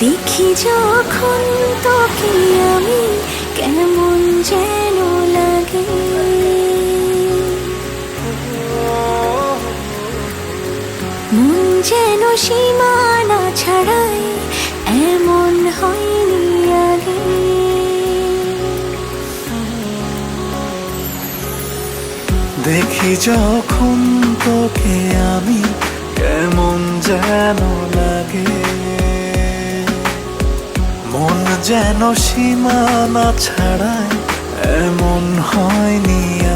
দেখি যখন তোকে আমি কেমন যেন লাগে, মন যেন সীমানা ছাড়াই এমন হয়নি আগে। দেখি যখন তোকে আমি কেমন যেন লাগে, মন যেন সীমানা ছাড়ায় এমন হয়নি